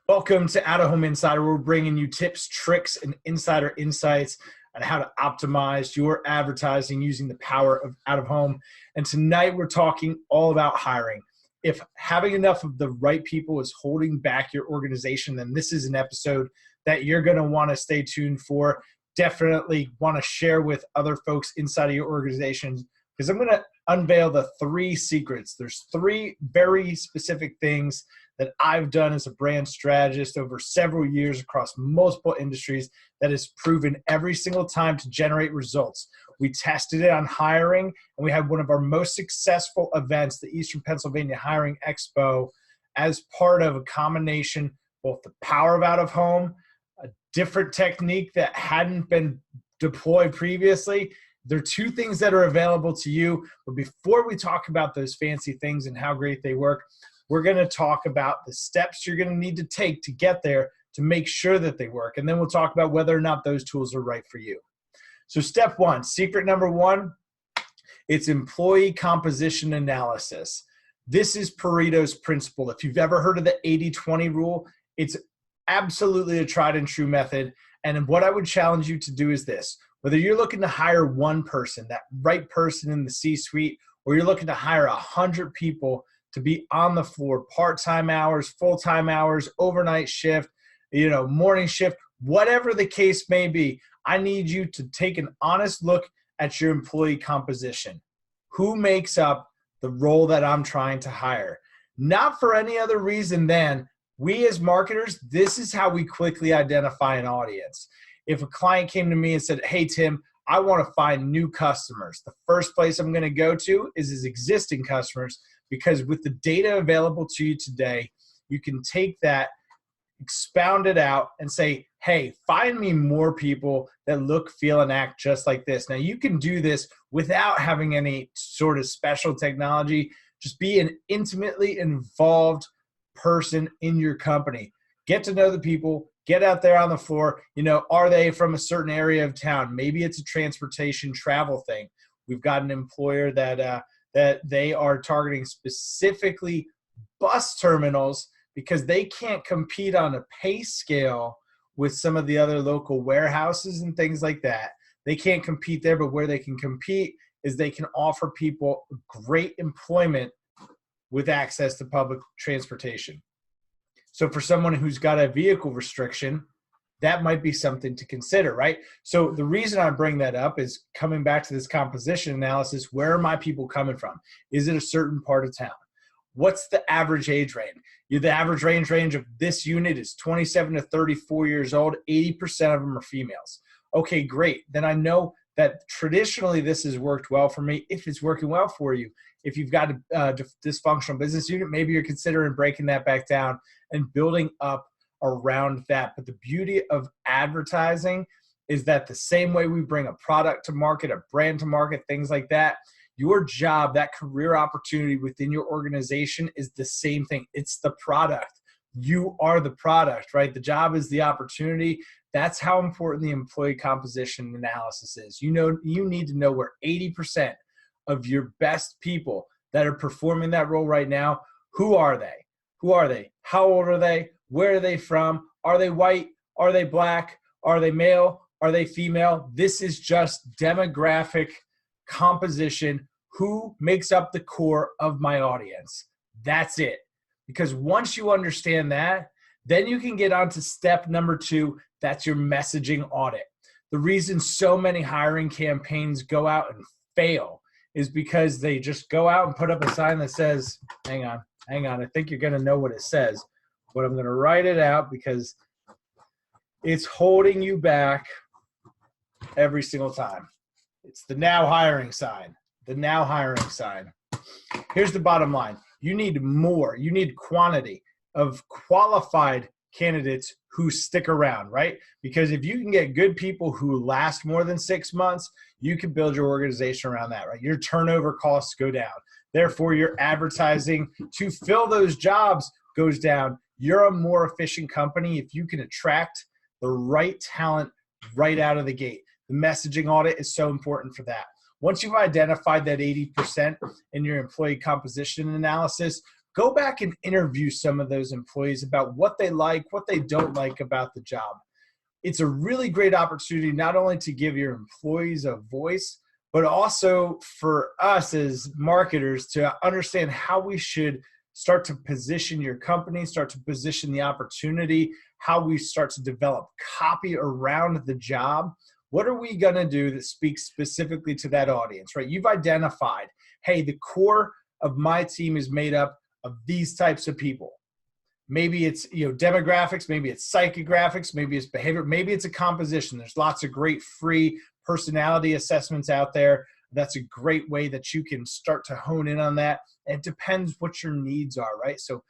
Welcome to Out of Home Insider. We're bringing you tips, tricks, and insider insights on how to optimize your advertising using the power of out of home. And tonight we're talking all about hiring. If having enough of the right people is holding back your organization, then this is an episode that you're going to want to stay tuned for. Definitely want to share with other folks inside of your organization because I'm going to unveil the 3 secrets. There's 3 very specific things that I've done as a brand strategist over several years across multiple industries that has proven every single time to generate results. We tested it on hiring, and we had one of our most successful events, the Eastern Pennsylvania Hiring Expo, as part of a combination, both the power of out of home, a different technique that hadn't been deployed previously. There are 2 things that are available to you, but before we talk about those fancy things and how great they work, we're going to talk about the steps you're going to need to take to get there to make sure that they work. And then we'll talk about whether or not those tools are right for you. So step 1, secret number 1, it's employee composition analysis. This is Pareto's principle. If you've ever heard of the 80-20 rule, it's absolutely a tried and true method. And what I would challenge you to do is this. Whether you're looking to hire one person, that right person in the C-suite, or you're looking to hire 100 people to be on the floor, part-time hours, full-time hours, overnight shift, morning shift, whatever the case may be, I need you to take an honest look at your employee composition. Who makes up the role that I'm trying to hire? Not for any other reason than we as marketers, this is how we quickly identify an audience. If a client came to me and said, hey, Tim, I want to find new customers, the first place I'm going to go to is his existing customers, because with the data available to you today, you can take that, expound it out, and say, hey, find me more people that look, feel, and act just like this. Now, you can do this without having any sort of special technology. Just be an intimately involved person in your company. Get to know the people. Get out there on the floor. Are they from a certain area of town? Maybe it's a transportation travel thing. We've got an employer that they are targeting specifically bus terminals because they can't compete on a pay scale with some of the other local warehouses and things like that. They can't compete there, but where they can compete is they can offer people great employment with access to public transportation. So for someone who's got a vehicle restriction, that might be something to consider, right? So the reason I bring that up is coming back to this composition analysis. Where are my people coming from? Is it a certain part of town? What's the average age range? The average range of this unit is 27 to 34 years old. 80% of them are females. Okay, great. Then I know that traditionally this has worked well for me. If it's working well for you, if you've got a dysfunctional business unit, maybe you're considering breaking that back down and building up around that. But the beauty of advertising is that the same way we bring a product to market, a brand to market, things like that, your job, that career opportunity within your organization is the same thing. It's the product. You are the product, right? The job is the opportunity. That's how important the employee composition analysis is. You need to know where 80% of your best people that are performing that role right now, who are they? Who are they? How old are they? Where are they from? Are they white? Are they black? Are they male? Are they female? This is just demographic composition. Who makes up the core of my audience? That's it. Because once you understand that, then you can get on to step number 2. That's your messaging audit. The reason so many hiring campaigns go out and fail is because they just go out and put up a sign that says, hang on, I think you're going to know what it says, but I'm going to write it out because it's holding you back every single time. It's the now hiring sign, the now hiring sign. Here's the bottom line. You need more. You need quantity of qualified candidates who stick around, right? Because if you can get good people who last more than 6 months, you can build your organization around that, right? Your turnover costs go down. Therefore, your advertising to fill those jobs goes down. You're a more efficient company if you can attract the right talent right out of the gate. The messaging audit is so important for that. Once you've identified that 80% in your employee composition analysis, Go back and interview some of those employees about what they like, what they don't like about the job. It's a really great opportunity not only to give your employees a voice, but also for us as marketers to understand how we should start to position your company, start to position the opportunity, how we start to develop copy around the job. What are we going to do that speaks specifically to that audience, right? You've identified, hey, the core of my team is made up of these types of people. Maybe it's, demographics, maybe it's psychographics, maybe it's behavior, maybe it's a composition. There's lots of great free personality assessments out there. That's a great way that you can start to hone in on that. And it depends what your needs are, right? So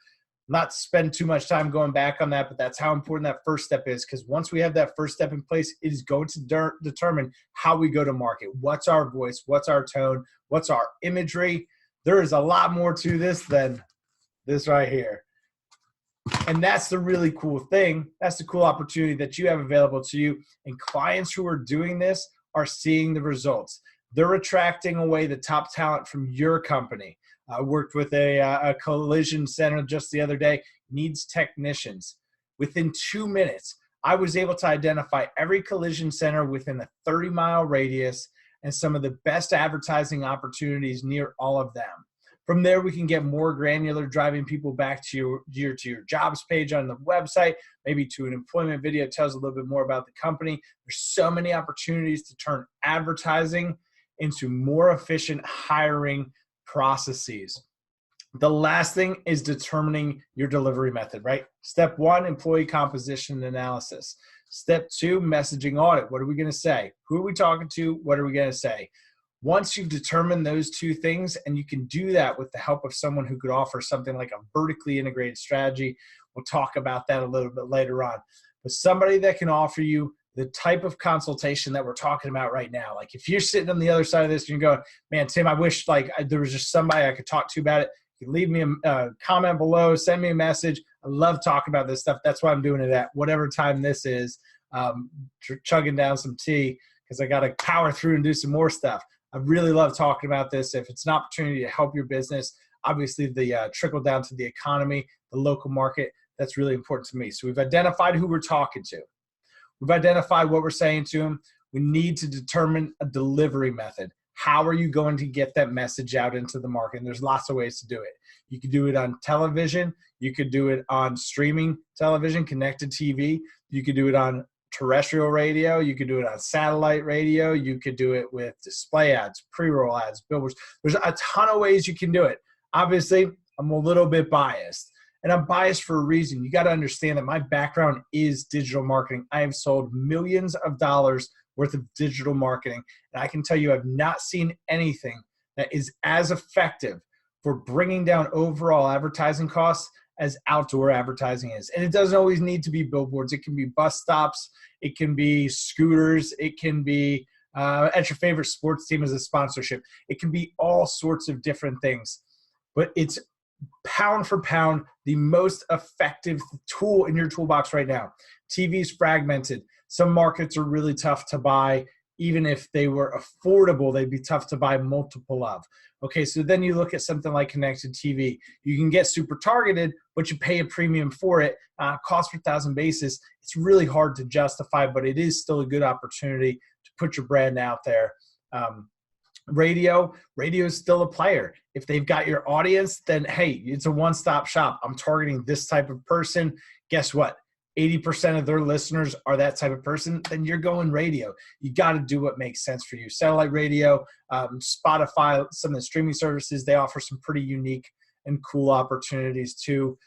not spend too much time going back on that, but that's how important that first step is, because once we have that first step in place, it is going to determine how we go to market. What's our voice? What's our tone? What's our imagery? There is a lot more to this than this right here. And that's the really cool thing. That's the cool opportunity that you have available to you. And clients who are doing this are seeing the results. They're attracting away the top talent from your company. I worked with a collision center just the other day, needs technicians. Within 2 minutes, I was able to identify every collision center within a 30-mile radius and some of the best advertising opportunities near all of them. From there, we can get more granular, driving people back to your jobs page on the website, maybe to an employment video that tells a little bit more about the company. There's so many opportunities to turn advertising into more efficient hiring processes. The last thing is determining your delivery method, right? Step 1, employee composition analysis. Step 2, messaging audit. What are we going to say? Who are we talking to? What are we going to say? Once you've determined those two things, and you can do that with the help of someone who could offer something like a vertically integrated strategy, we'll talk about that a little bit later on, but somebody that can offer you the type of consultation that we're talking about right now. Like if you're sitting on the other side of this and you're going, man, Tim, I wish there was just somebody I could talk to about it. You can leave me a comment below, send me a message. I love talking about this stuff. That's why I'm doing it at whatever time this is, chugging down some tea because I got to power through and do some more stuff. I really love talking about this. If it's an opportunity to help your business, obviously the trickle down to the economy, the local market, that's really important to me. So we've identified who we're talking to. We've identified what we're saying to them. We need to determine a delivery method. How are you going to get that message out into the market? And there's lots of ways to do it. You could do it on television. You could do it on streaming television, connected TV. You could do it on terrestrial radio. You could do it on satellite radio. You could do it with display ads, pre-roll ads, billboards. There's a ton of ways you can do it. Obviously, I'm a little bit biased, and I'm biased for a reason. You got to understand that my background is digital marketing. I have sold millions of dollars worth of digital marketing, and I can tell you I've not seen anything that is as effective for bringing down overall advertising costs as outdoor advertising is. And it doesn't always need to be billboards. It can be bus stops. It can be scooters. It can be at your favorite sports team as a sponsorship. It can be all sorts of different things. But it's pound for pound the most effective tool in your toolbox right now. TV is fragmented. Some markets are really tough to buy. Even if they were affordable, they'd be tough to buy multiple of. Okay, so then you look at something like connected TV. You can get super targeted, but you pay a premium for it. Cost per thousand basis, it's really hard to justify, but it is still a good opportunity to put your brand out there. Radio is still a player. If they've got your audience, then hey, it's a one-stop shop. I'm targeting this type of person. Guess what? 80% of their listeners are that type of person, then you're going radio. You got to do what makes sense for you. Satellite radio, Spotify, some of the streaming services, they offer some pretty unique and cool opportunities too.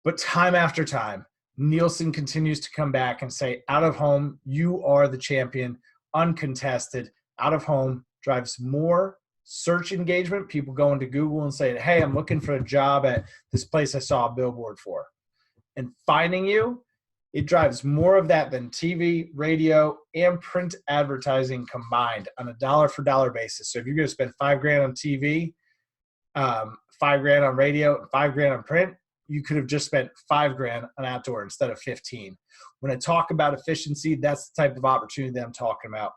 But time after time, Nielsen continues to come back and say, out of home, you are the champion, uncontested. Out of home drives more search engagement. People go into Google and say, hey, I'm looking for a job at this place I saw a billboard for. And finding you, it drives more of that than TV, radio, and print advertising combined on a dollar for dollar basis. So if you're going to spend $5,000 on TV, $5,000 on radio, $5,000 on print, you could have just spent $5,000 on outdoor instead of 15. When I talk about efficiency, that's the type of opportunity that I'm talking about.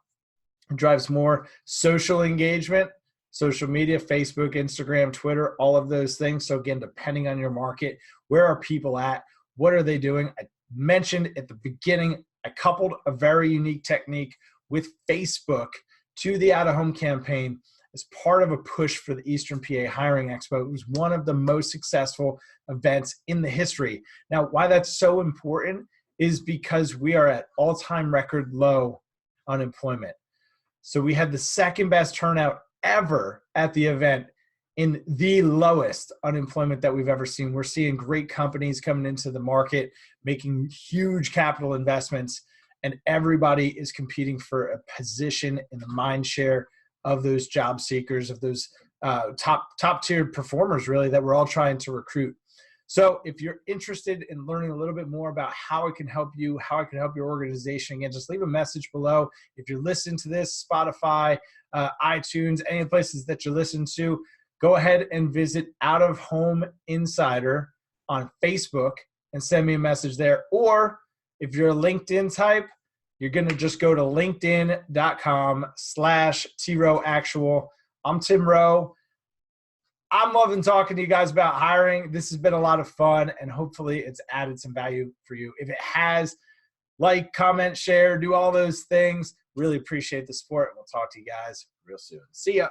It drives more social engagement, social media, Facebook, Instagram, Twitter, all of those things. So again, depending on your market, where are people at? What are they doing? I mentioned at the beginning, I coupled a very unique technique with Facebook to the out-of-home campaign as part of a push for the Eastern PA Hiring Expo. It was one of the most successful events in the history. Now, why that's so important is because we are at all-time record low unemployment. So we had the second best turnout ever at the event in the lowest unemployment that we've ever seen. We're seeing great companies coming into the market, making huge capital investments, and everybody is competing for a position in the mind share of those job seekers, of those top tier performers, really, that we're all trying to recruit. So if you're interested in learning a little bit more about how I can help you, how I can help your organization, again, just leave a message below. If you're listening to this, Spotify, iTunes, any places that you listen to, go ahead and visit Out of Home Insider on Facebook and send me a message there. Or if you're a LinkedIn type, you're going to just go to linkedin.com/TRowActual. I'm Tim Rowe. I'm loving talking to you guys about hiring. This has been a lot of fun, and hopefully it's added some value for you. If it has, like, comment, share, do all those things. Really appreciate the support. We'll talk to you guys real soon. See ya.